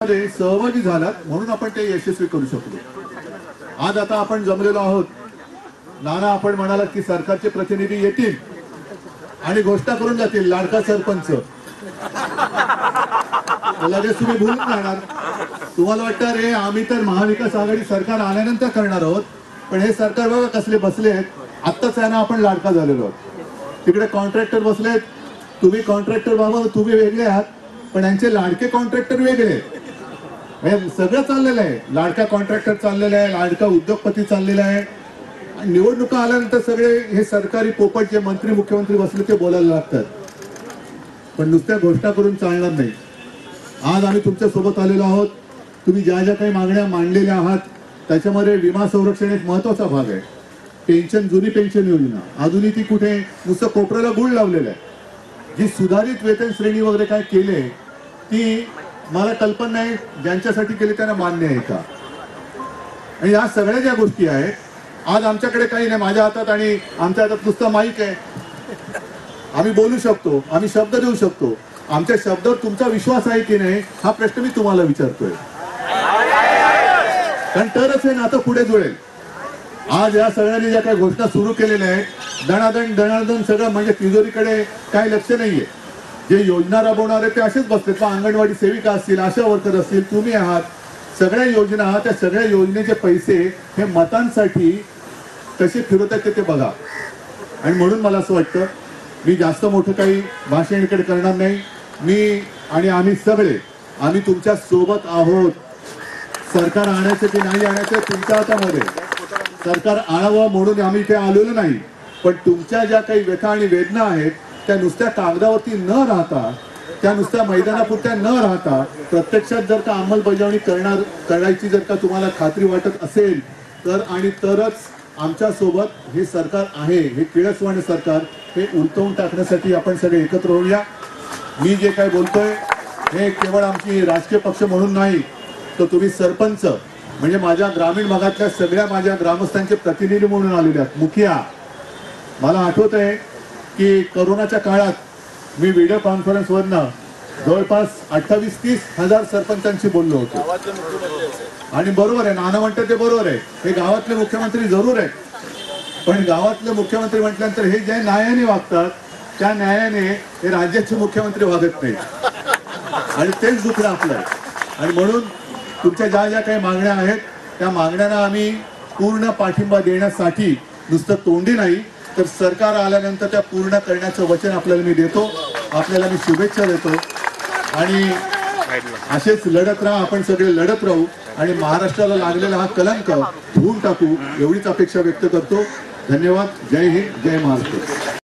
सहभागी झालात म्हणून आपण ते यशस्वी करू शकलो। आज आता आपण जमलेलो आहोत। नाना आपण म्हणालात की सरकारचे प्रतिनिधी येतील आणि घोषणा करून जातील लाडका सरपंच, लगेच तुम्ही भूलून जाणार। तुम्हाला वाटतं रे आम्ही तर महाविकास आघाडी सरकार आल्यानंतर करणार आहोत, पण हे सरकार बघा कसले बसले आहेत। आत्ताच आहे ना आपण लाडका झालेलो आहोत। तिकडे कॉन्ट्रॅक्टर बसलेत, तुम्ही कॉन्ट्रॅक्टर बाबा तुम्ही वेगळे आहात, पण यांचे लाडके कॉन्ट्रॅक्टर वेगळे। सगळं चाललेलं आहे, लाडका कॉन्ट्रॅक्टर चाललेला आहे, लाडका उद्योगपती चाललेला आहे। निवडणुका आल्यानंतर सगळे हे सरकारी पोपट जे मंत्री मुख्यमंत्री बसले ते बोलायला लागतात, पण नुसत्या घोषणा करून चालणार नाही। आज आम्ही तुमच्या सोबत आलेलो आहोत। तुम्ही ज्या ज्या काही मागण्या मांडलेल्या आहात त्याच्यामध्ये विमा संरक्षण एक महत्वाचा भाग आहे। पेन्शन, जुनी पेन्शन योजना अजूनही ती कुठे नुसतं कोपऱ्याला गुळ लावलेलं आहे। जी सुधारित वेतन श्रेणी वगैरे काय केले ती मला कल्पना नाही ज्यांच्यासाठी केले त्यांना मान्य आहे का। आणि या सगळ्या ज्या गोष्टी आहेत, आज आमच्याकडे काही नाही, माझ्या हातात आणि आमच्या हातात नुसतं माईक आहे। आम्ही बोलू शकतो, आम्ही शब्द देऊ शकतो। आमच्या शब्दावर तुमचा विश्वास आहे की नाही हा प्रश्न मी तुम्हाला विचारतोय, कारण तरच हे नातं पुढे जुळेल। आज या सगळ्यांनी ज्या काही घोषणा सुरू केलेल्या आहेत, दणादण दणादण सगळं म्हणजे तिजोरीकडे काही लक्ष नाहीये। जे योजना राबवणारे ते असेच बसलेत, अंगणवाडी सेविका असतील, आशा वर्कर असतील, तुम्ही आहात। सगळ्या योजना, त्या सगळ्या योजनेचे पैसे हे मतांसाठी कसे फिरवतात ते बघा। आणि म्हणून मला असं वाटतं मी जास्त मोठं काही भाषण इकडे करणार नाही। मी आणि आम्ही सगळे आम्ही तुमच्या सोबत आहोत। सरकार आणायचं की नाही आणायचं तुमच्या हातामध्ये। सरकार आणावं म्हणून आम्ही इथे आलेलो नाही, पण तुमच्या ज्या काही व्यथा आणि वेदना आहेत त्या नुसत्या कागदावरती न राहता, त्या नुसत्या मैदानापुरत्या न राहता प्रत्यक्षात जर का अंमलबजावणी करायची जर का तुम्हाला खात्री वाटत असेल तर आणि तरच आमच्या सोबत हे सरकार आहे। हे किळसवाणे सरकार हे उलटवून टाकण्यासाठी आपण सगळे एकत्र होऊया। मी जे काय बोलतोय हे केवळ आमची राजकीय पक्ष म्हणून नाही, तर तुम्ही सरपंच म्हणजे माझ्या ग्रामीण भागातल्या सगळ्या माझ्या ग्रामस्थांचे प्रतिनिधी म्हणून आलेले आहात। मुखिया, मला आठवत आहे की कोरोनाच्या काळात मी व्हिडिओ कॉन्फरन्सवरनं जवळपास 28-30 हजार सरपंचांशी बोललो होतो। आणि बरोबर आहे, नाना म्हणतात ते बरोबर आहे, हे गावातले मुख्यमंत्री जरूर आहेत, पण गावातले मुख्यमंत्री म्हटल्यानंतर हे जे न्यायाने वागतात त्या न्यायाने हे राज्याचे मुख्यमंत्री वागत नाही, आणि तेच दुखणं आपलं आहे। आणि म्हणून तुमच्या ज्या ज्या काही मागण्या आहेत त्या मागण्यांना आम्ही पूर्ण पाठिंबा देण्यासाठी नुसतं तोंडी नाही तर सरकार आल्यानंतर त्या पूर्ण करण्याचं वचन आपल्याला मी देतो, आपल्याला मी शुभेच्छा देतो। आणि असेच लढत राहा, आपण सगळे लढत राहू आणि महाराष्ट्राला लागलेला हा कलंक धुवून टाकू एवढीच अपेक्षा व्यक्त करतो। धन्यवाद। जय हिंद, जय महाराष्ट्र।